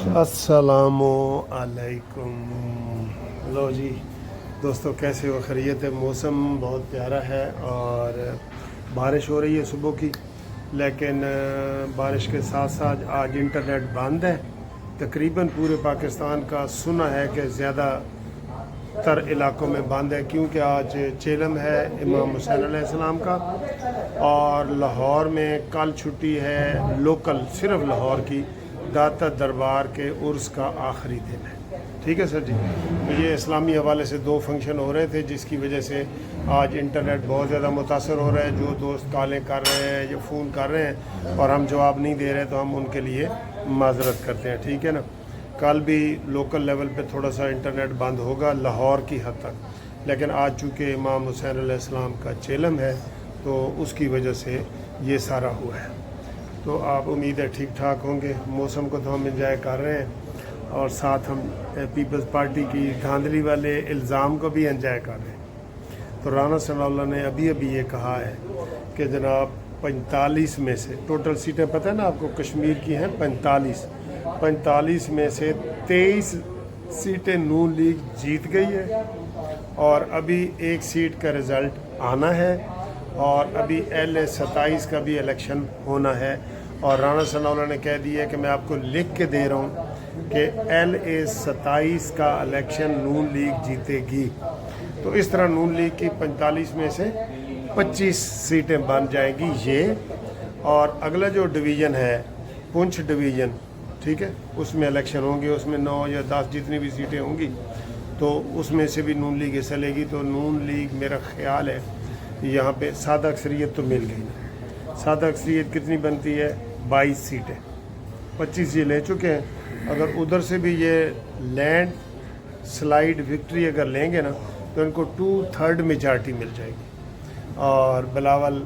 अस्सलामु अलैकुम। लो जी दोस्तों, कैसे हो? खैरियत है? मौसम बहुत प्यारा है और बारिश हो रही है सुबह की, लेकिन बारिश के साथ साथ आज इंटरनेट बंद है। तकरीबन पूरे पाकिस्तान का सुना है कि ज़्यादा तर इलाकों में बंद है, क्योंकि आज चेलम है इमाम हुसैन अलैहिस्सलाम का, और लाहौर में कल छुट्टी है लोकल, सिर्फ लाहौर की दाता दरबार के उर्स का आखिरी दिन है। ठीक है सर जी। तो ये इस्लामी हवाले से दो फंक्शन हो रहे थे, जिसकी वजह से आज इंटरनेट बहुत ज़्यादा मुतासर हो रहा है। जो दोस्त कॉलें कर रहे हैं या फ़ोन कर रहे हैं और हम जवाब नहीं दे रहे, तो हम उनके लिए माजरत करते हैं। ठीक है ना। कल भी लोकल लेवल पे थोड़ा सा इंटरनेट बंद होगा लाहौर की हद तक, लेकिन आज चूँकि इमाम हुसैन अलैहिस्सलाम का चेलम है तो उसकी वजह से ये सारा हुआ है। तो आप उम्मीद है ठीक ठाक होंगे। मौसम को तो हम इंजॉय कर रहे हैं और साथ हम पीपल्स पार्टी की धांधली वाले इल्ज़ाम को भी इंजॉय कर रहे हैं। तो राना सनाउल्लाह ने अभी ये कहा है कि जनाब 45 में से टोटल सीटें, पता है ना आपको, कश्मीर की हैं 45 में से 23 सीटें नून लीग जीत गई है और अभी एक सीट का रिज़ल्ट आना है और अभी LA-27 का भी इलेक्शन होना है। और राना सनाउल्लाह ने कह दिया कि मैं आपको लिख के दे रहा हूँ कि LA-27 का इलेक्शन नून लीग जीतेगी। तो इस तरह नून लीग की 45 में से 25 सीटें बन जाएंगी ये। और अगला जो डिवीज़न है पुंछ डिवीज़न, ठीक है, उसमें इलेक्शन होंगे, उसमें 9 या 10 जितनी भी सीटें होंगी तो उसमें से भी नून लीग हिस्सा लेगी। तो नून लीग, मेरा ख्याल है यहाँ पे सादा अक्सरियत तो मिल गई ना। सादा अक्सरियत कितनी बनती है? 22 सीटें, 25 ये ले चुके हैं। अगर उधर से भी ये लैंड स्लाइड विक्ट्री अगर लेंगे ना तो इनको 2/3 मेजॉरिटी मिल जाएगी। और बिलावल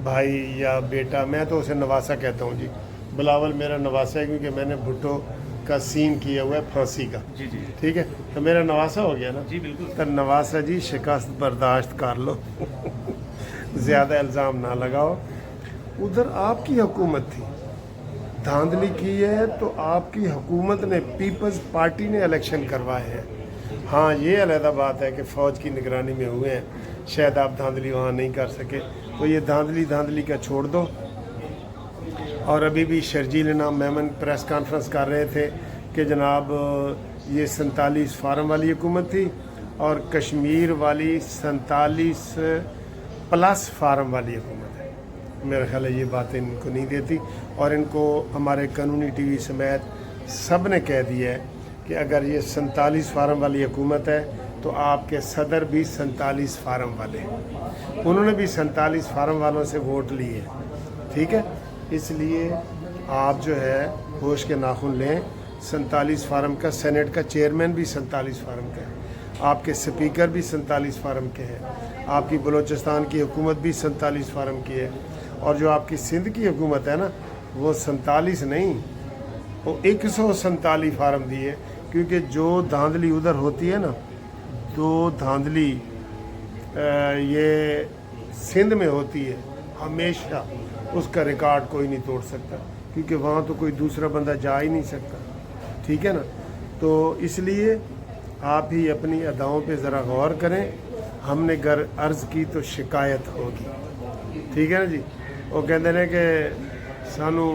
भाई या बेटा, मैं तो उसे नवासा कहता हूँ जी, बिलावल मेरा नवासा है क्योंकि मैंने भुट्टो का सीन किया हुआ है फांसी का। जी जी, ठीक है, तो मेरा नवासा हो गया ना जी बिल्कुल। तो नवासा जी शिकस्त बर्दाश्त कर लो ज़्यादा इल्ज़ाम ना लगाओ। उधर आपकी हुकूमत थी, धांधली की है तो आपकी हुकूमत ने, पीपल्स पार्टी ने इलेक्शन करवाए हैं। हाँ, ये अलहदा बात है कि फ़ौज की निगरानी में हुए हैं, शायद आप धांधली वहाँ नहीं कर सके। तो ये धांधली का छोड़ दो। और अभी भी शर्जील नाम मेमन प्रेस कॉन्फ्रेंस कर रहे थे कि जनाब ये 47 फार्म वाली हुकूमत थी और कश्मीर वाली 47 प्लस फार्म वाली हुकूमत है। मेरा ख्याल है ये बातें इनको नहीं देती, और इनको हमारे कानूनी TV समेत सब ने कह दिया है कि अगर ये 47 फार्म वाली हुकूमत है तो आपके सदर भी 47 फार्म वाले हैं। उन्होंने भी 47 फार्म वालों से वोट लिए। ठीक है, इसलिए आप जो है होश के नाखून लें। 47 फार्म का सेनेट का चेयरमैन भी 47 फार्म का है, आपके स्पीकर भी 47 फार्म के हैं, आपकी बलूचिस्तान की हुकूमत भी 47 फार्म की है, और जो आपकी सिंध की हुकूमत है ना वो 47 नहीं, वो 147 फार्म दी है। क्योंकि जो धांधली उधर होती है ना, तो धांधली ये सिंध में होती है हमेशा, उसका रिकॉर्ड कोई नहीं तोड़ सकता, क्योंकि वहाँ तो कोई दूसरा बंदा जा ही नहीं सकता। ठीक है ना। तो इसलिए आप ही अपनी अदाओं पे ज़रा गौर करें। हमने अगर अर्ज़ की तो शिकायत होगी। ठीक है ना जी। वो कहते हैं कि सानू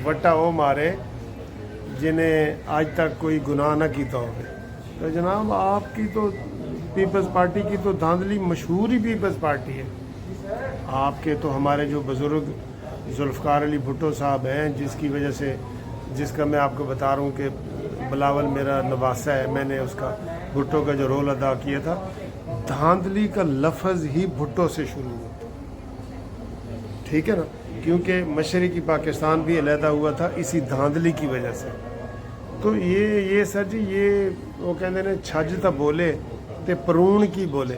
वट्टा वो मारे जिन्हें आज तक कोई गुनाह ना किया हो। तो जनाब आपकी तो पीपल्स पार्टी की तो धांधली मशहूर ही पीपल्स पार्टी है। आपके तो हमारे जो बुज़ुर्ग जुल्फ़कार अली भुट्टो साहब हैं, जिसकी वजह से, जिसका मैं आपको बता रहा हूँ कि बिलावल मेरा नवासा है, मैंने उसका भुट्टो का जो रोल अदा किया था, धांधली का लफ्ज़ ही भुट्टो से शुरू हुआ। ठीक है ना, क्योंकि मशरक़ी पाकिस्तान भी अलहदा हुआ था इसी धांधली की वजह से। तो ये सर जी, ये वो कहते हैं छज तो बोले तो परून की बोले।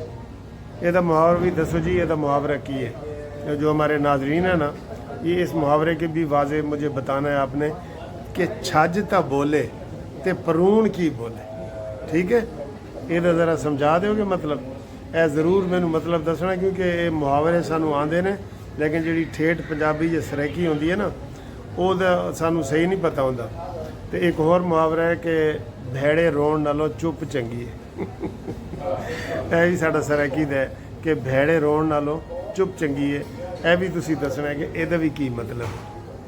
ये मुहावरा भी दसो जी, ये मुहावरा की है जो हमारे नाजरीन है ना, ये इस मुहावरे के भी वाजे मुझे बताना है आपने कि छज तो बोले ते परून की बोले। ठीक है, ये ज़रा समझा दोगे मतलब? ए ज़रूर मैनू मतलब दसना, क्योंकि ये मुहावरे सानू आंदे ने, लेकिन जी ठेठ पंजाबी या सरैकी होंदी है ना, वो सानू सही नहीं पता होंदा। तो तो एक और मुहावरा है कि भेड़े रोण नालों चुप चंगी है। ਇਹ ਵੀ ਸਾਡਾ ਸਰਾਕੀਦ ਹੈ ਕਿ ਭੇੜੇ ਰੋਣ ਨਾਲੋਂ ਚੁੱਪ ਚੰਗੀ ਹੈ। ਇਹ ਵੀ ਤੁਸੀਂ ਦੱਸਣਾ ਹੈ ਕਿ ਇਹਦਾ ਵੀ ਕੀ मतलब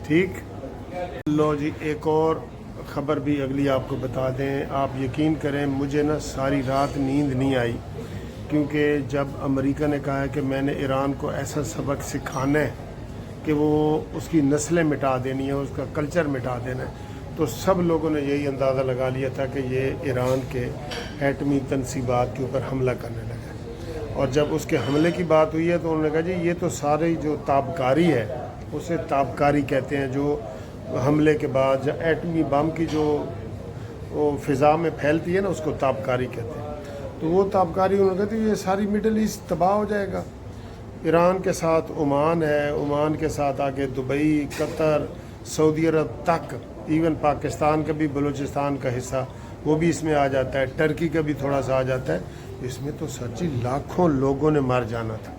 ठीक। लो जी एक और ख़बर भी अगली आपको बता दें। आप यकीन करें मुझे ना सारी रात नींद नहीं आई, क्योंकि जब अमेरिका ने कहा है कि मैंने ईरान को ऐसा सबक सिखाना है कि वो उसकी नस्लें मिटा देनी है, उसका कल्चर मिटा देना है, तो सब लोगों ने यही अंदाज़ा लगा लिया था कि ये ईरान के एटमी तनसीबात के ऊपर हमला करने लगा। और जब उसके हमले की बात हुई है तो उन्होंने कहा जी ये तो सारी जो ताबकारी है उसे ताबकारी कहते हैं, जो हमले के बाद जो एटमी बम की जो वो फ़िज़ा में फैलती है ना उसको ताबकारी कहते हैं। तो वो ताबकारी उन्होंने कहते ये सारी मिडल ईस्ट तबाह हो जाएगा। ईरान के साथ ओमान है, ओमान के साथ आगे दुबई, कतर, सऊदी अरब तक, इवन पाकिस्तान का भी बलूचिस्तान का हिस्सा वो भी इसमें आ जाता है, टर्की का भी थोड़ा सा आ जाता है। इसमें तो सच्ची लाखों लोगों ने मर जाना था।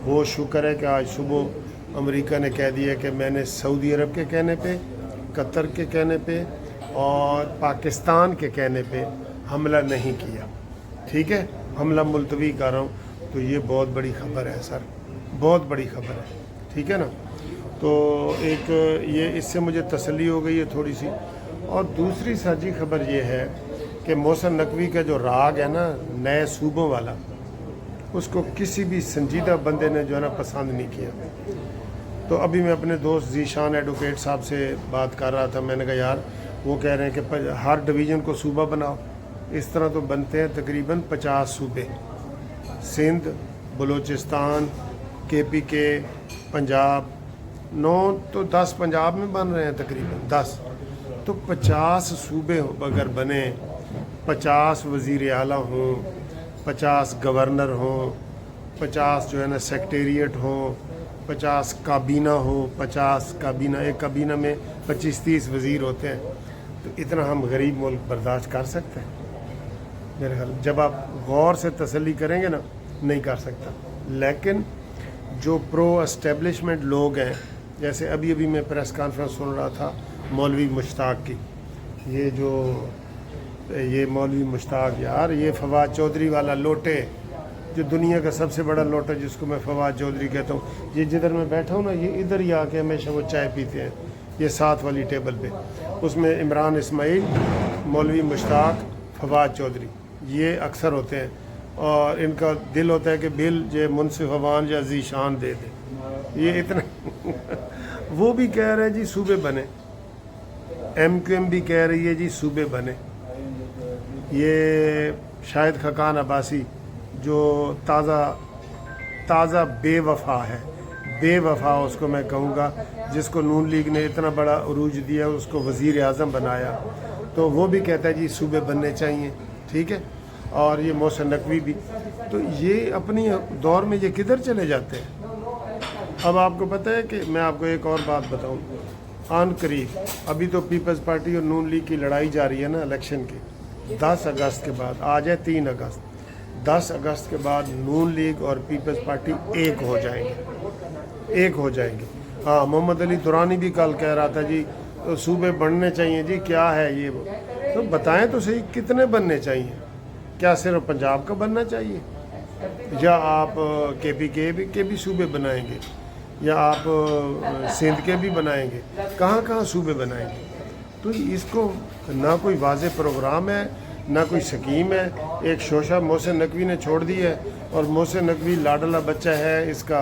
वो शुक्र है कि आज सुबह अमेरिका ने कह दिया कि मैंने सऊदी अरब के कहने पे, कतर के कहने पे और पाकिस्तान के कहने पे हमला नहीं किया। ठीक है, हमला मुलतवी कर रहा हूँ। तो ये बहुत बड़ी ख़बर है सर, बहुत बड़ी ख़बर है। ठीक है ना। तो एक ये इससे मुझे तसल्ली हो गई है थोड़ी सी। और दूसरी साझी खबर ये है कि मोहसिन नकवी का जो राग है ना नए सूबों वाला, उसको किसी भी संजीदा बंदे ने जो है ना पसंद नहीं किया। तो अभी मैं अपने दोस्त जीशान एडवोकेट साहब से बात कर रहा था। मैंने कहा यार वो कह रहे हैं कि हर डिवीज़न को सूबा बनाओ। इस तरह तो बनते हैं तकरीबन 50 सूबे, सिंध, बलूचिस्तान, KPK, पंजाब, 9 तो 10 पंजाब में बन रहे हैं तकरीबन 10, तो 50 सूबे अगर बने, 50 वज़ीर आला हों, 50 गवर्नर हों, 50 जो है ना सेक्रेटेरिएट हों, 50 काबीना हो, 50 काबीना, एक काबीना में 25-30 वज़ीर होते हैं। तो इतना हम गरीब मुल्क बर्दाश्त कर सकते हैं? मेरे ख्याल जब आप गौर से तसल्ली करेंगे ना नहीं कर सकता। लेकिन जो प्रो एस्टेब्लिशमेंट लोग हैं, जैसे अभी अभी मैं प्रेस कॉन्फ्रेंस सुन रहा था मौलवी मुश्ताक की, ये मौलवी मुश्ताक यार, ये फवाद चौधरी वाला लोटे, जो दुनिया का सबसे बड़ा लोटा जिसको मैं फवाद चौधरी कहता हूँ, ये जिधर मैं बैठा हूँ ना ये इधर ही आके हमेशा वो चाय पीते हैं, ये साथ वाली टेबल पे। उसमें इमरान इस्माइल, मौलवी मुश्ताक, फवाद चौधरी ये अक्सर होते हैं। और इनका दिल होता है कि बिल जे मुनसिफ अवान या जीशान दे दे। ये इतना वो भी कह रहे हैं जी सूबे बने, MQM भी कह रही है जी सूबे बने। ये शाहिद खकान अब्बासी जो ताज़ा बेवफा है, बेवफा उसको मैं कहूँगा, जिसको नून लीग ने इतना बड़ा उरूज दिया, उसको वज़ीर आज़म बनाया, तो वो भी कहता है जी सूबे बनने चाहिए। ठीक है। और ये मोहसिन नकवी भी, तो ये अपनी दौर में ये किधर चले जाते हैं। अब आपको पता है कि मैं आपको एक और बात बताऊँ, आन करीब अभी तो पीपल्स पार्टी और नून लीग की लड़ाई जारी है ना इलेक्शन की। 10 अगस्त के बाद, आज है 3 अगस्त, 10 अगस्त के बाद नून लीग और पीपल्स पार्टी एक हो जाएंगे। हाँ, मोहम्मद अली दुरानी भी कल कह रहा था जी तो सूबे बनने चाहिए जी, क्या है ये वो। तो बताएं तो सही कितने बनने चाहिए? क्या सिर्फ पंजाब का बनना चाहिए, या आप KPK के भी सूबे बनाएंगे, या आप सिंध के भी बनाएंगे? कहाँ कहाँ सूबे बनाएंगे? तो इसको ना कोई वाज़े प्रोग्राम है ना कोई स्कीम है। एक शोशा मोहसिन नकवी ने छोड़ दी है, और मोहसिन नकवी लाडला बच्चा है इसका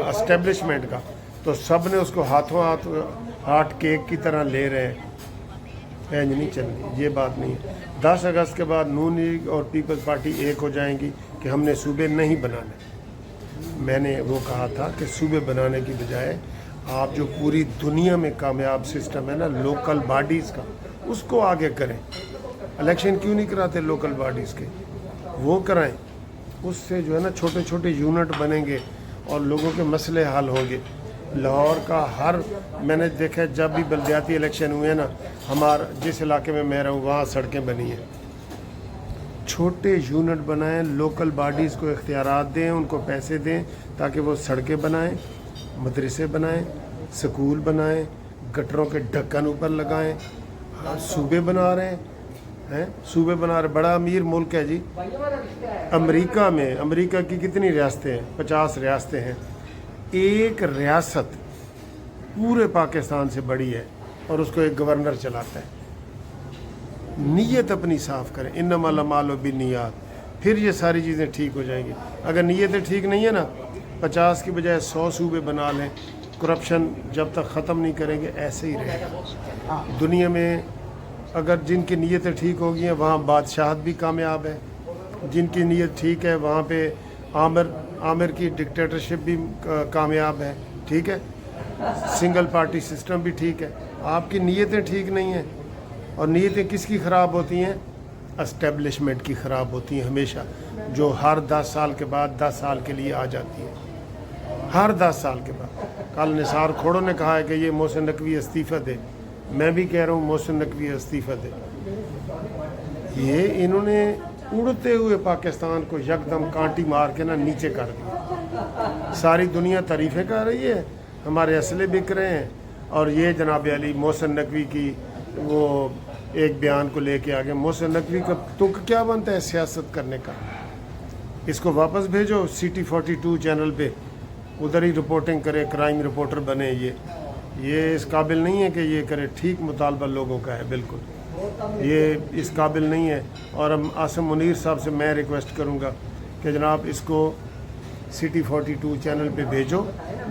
एस्टेब्लिशमेंट का, तो सब ने उसको हाथों हाथ केक की तरह ले रहे हैं। इंज नहीं चल रही, ये बात नहीं है। 10 अगस्त के बाद नून लीग और पीपल्स पार्टी एक हो जाएंगी कि हमने सूबे नहीं बनाने। मैंने वो कहा था कि सूबे बनाने की बजाय आप जो पूरी दुनिया में कामयाब सिस्टम है ना लोकल बॉडीज़ का, उसको आगे करें। इलेक्शन क्यों नहीं कराते लोकल बॉडीज़ के? वो कराएं। उससे जो है ना छोटे छोटे यूनिट बनेंगे और लोगों के मसले हल होंगे। लाहौर का हर, मैंने देखा जब भी बल्दियाती इलेक्शन हुए ना, हमारा जिस इलाके में मैं रहूँ वहाँ सड़कें बनी हैं। छोटे यूनिट बनाएं, लोकल बॉडीज़ को इख्तियारात दें, उनको पैसे दें ताकि वो सड़कें बनाएं, मदरसे बनाएं, स्कूल बनाएं, गटरों के ढक्कन ऊपर लगाएं, सूबे बना रहे हैं, सूबे बना रहे। बड़ा अमीर मुल्क है जी। अमेरिका में, अमेरिका की कितनी रियासतें हैं? 50 रियासतें हैं। एक रियासत पूरे पाकिस्तान से बड़ी है और उसको एक गवर्नर चलाता है। नीयत अपनी साफ़ करें, इन्नमल अमालु बिन्नियात, फिर ये सारी चीज़ें ठीक हो जाएंगी। अगर नीयतें ठीक नहीं है ना, 50 की बजाय 100 सूबे बना लें। करप्शन जब तक ख़त्म नहीं करेंगे ऐसे ही रहेगा। दुनिया में अगर जिनकी नीयतें ठीक हो गई हैं वहाँ बादशाहत भी कामयाब है, जिनकी नीयत ठीक है वहाँ पे आमिर की डिक्टेटरशिप भी कामयाब है। ठीक है, सिंगल पार्टी सिस्टम भी ठीक है। आपकी नीयतें ठीक नहीं हैं, और नीयतें किसकी ख़राब होती हैं? एस्टेब्लिशमेंट की ख़राब होती हैं हमेशा, जो हर 10 साल के बाद 10 साल के लिए आ जाती है, हर 10 साल के बाद। कल निसार खोड़ो ने कहा है कि ये मोहसिन नकवी इस्तीफ़ा दे। मैं भी कह रहा हूँ मोहसिन नकवी इस्तीफ़ा दे। ये इन्होंने उड़ते हुए पाकिस्तान को यकदम कांटी मार के ना नीचे कर दिया। सारी दुनिया तारीफ़ें कर रही है, हमारे असले बिक रहे हैं, और ये जनाब अली मोहसिन नकवी की वो एक बयान को लेके आ गए। मोहसिन नकवी का तुक क्या बनता है सियासत करने का? इसको वापस भेजो सिटी 42 चैनल पे, उधर ही रिपोर्टिंग करे, क्राइम रिपोर्टर बने। ये इस काबिल नहीं है कि ये करे। ठीक मुतालबा लोगों का है, बिल्कुल ये इस काबिल नहीं है। और आसिम मुनीर साहब से मैं रिक्वेस्ट करूँगा कि जनाब इसको सिटी 42 चैनल पे भेजो,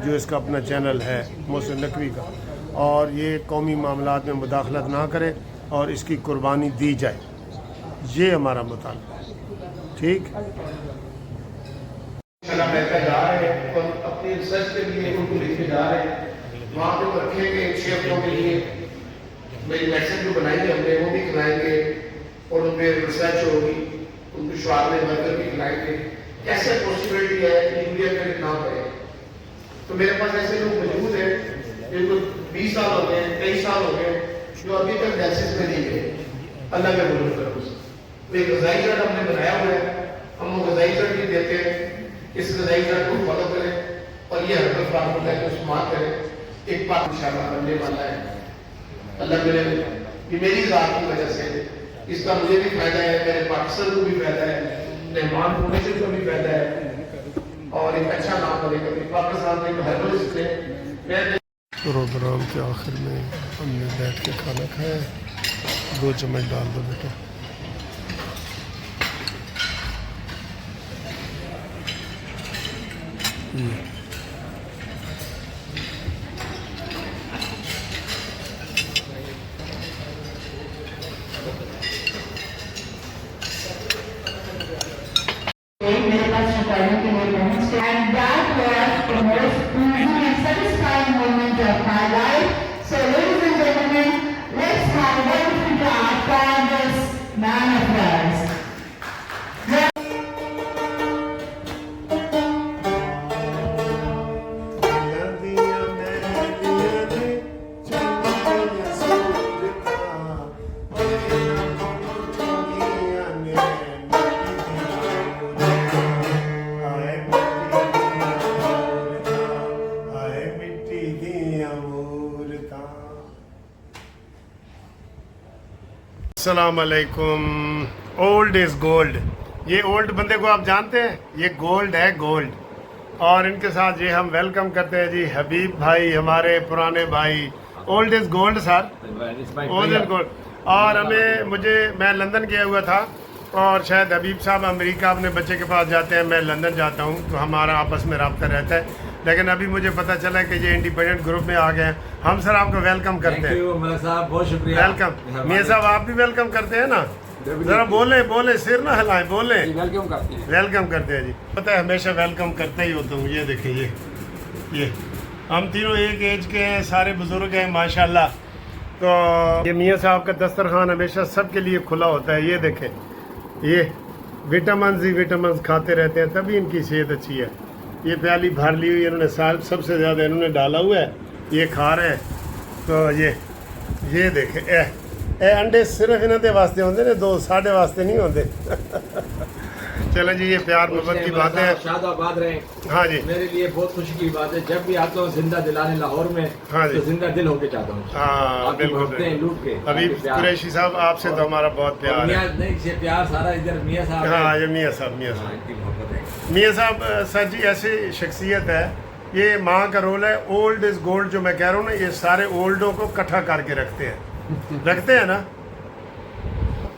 जो इसका अपना चैनल है मोहसिन नकवी का, और ये कौमी मामलात में मुदाखलत ना करे और इसकी कुर्बानी दी जाए। ये हमारा मुतालबा है। ठीक, जा रहे हैं और अपनी रिसर्च के लिए उनको लेके जा रहे हैं। वहाँ पे वो रखेंगे 6 हफ्तों के लिए। मेरी मेडिसिन जो बनाएंगे हमने वो भी खिलाएंगे, और उनमें रिसर्च होगी, उनको शुआर में बर्गर भी खिलाएंगे। कैसे पॉसिबिलिटी है कि यूरिया क्रेडिट ना पड़े? तो मेरे पास ऐसे लोग मौजूद हैं जिनको 20 साल हो गए, 23 साल हो गए, जो अभी तक डायलिसिस में नहीं गए। अल्लाह के गुरु तरफ से एक ग़िज़ाई चार्ट हमने बनाया हुआ है, हम वो ग़िज़ाई चार्ट भी देते हैं। इस ग़िज़ाई चार्ट को फॉलो करें और ये हरकत फार्मूला को इस्तेमाल करें। एक बात इंशाअल्लाह बनने वाला है। अल्लाह करे कि मेरी ज़ात की वजह से इसका मुझे भी फायदा है, मेरे पाकिस्तान को भी फायदा है, मेहमान फाउंडेशन को भी फायदा है, और एक अच्छा नाम बनेगा। पाकिस्तान में हर्बलिस्ट है। प्रोग्राम के आखिर में हमने बैठ के खाना खाया। 2 चम्मच डाल दो बेटा। मेरे पास रिक्वायरमेंट के लिए पहुंचे, and that was the most pleasing and satisfying moment of my life. So ladies and gentlemen, let's have a wonderful clap for this man of ours. अस्सलाम वालेकुम। Old is gold. ये ओल्ड बंदे को आप जानते हैं, ये गोल्ड है, गोल्ड। और इनके साथ ये हम वेलकम करते हैं जी हबीब भाई, हमारे पुराने भाई। Old is gold sir, old is gold. और मैं लंदन गया हुआ था, और शायद हबीब साहब अमेरिका अपने बच्चे के पास जाते हैं, मैं लंदन जाता हूँ, तो हमारा आपस में रब्ता रहता है। लेकिन अभी मुझे पता चला कि ये इंडिपेंडेंट ग्रुप में आ गए हैं। हम सर आपको वेलकम करते हैं। बहुत शुक्रिया। वेलकम। मियां साहब आप भी वेलकम करते हैं ना? जरा बोले, सिर ना हिलाएं, बोले। वेलकम करते हैं। वेलकम करते हैं जी। पता है हमेशा वेलकम करते ही होता हूँ। ये देखिए, ये हम तीनों एक एज के हैं, सारे बुजुर्ग हैं माशाल्लाह। तो ये मियां साहब का दस्तरखान हमेशा सबके लिए खुला होता है। ये देखें, ये विटामिन ही विटामिन खाते रहते हैं, तभी इनकी सेहत अच्छी है। ये प्याली भर ली हुई इन्होंने, सबसे ज़्यादा इन्होंने डाला हुआ है, ये खा रहे हैं। तो ये देखें, ए अंडे सिर्फ इन्होंने वास्ते होंगे ने, 2 साढ़े वास्ते नहीं होंगे। चलें जी, ये प्यार मोहब्बत की बातें हैं। शाद आबाद रहे। हाँ जी, मेरे लिए बहुत खुशी की बात है, जब भी आता हूँ जिंदा दिलाने लाहौर में, हाँ जी। तो जिंदा दिल होके जाता हूँ। हाँ आपकी बिल्कुल मोहब्बतें बिल्कुल। लूट के अभी आपके प्यार। कुरैशी साहब आपसे तो हमारा बहुत और प्यार है। मियां नहीं, ये प्यार सारा इधर मियां साहब है। हाँ ये मियाँ साहब, मियाँ हाँ, साहब, इनकी मोहब्बत है। मियाँ साहब सर जी ऐसी शख्सियत है, ये माँ का रोल है। ओल्ड इज गोल्ड जो मैं कह रहा हूँ ना, ये सारे ओल्डों को इकट्ठा करके रखते हैं, रखते हैं ना।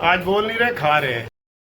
आज बोल नहीं रहे, खा रहे हैं।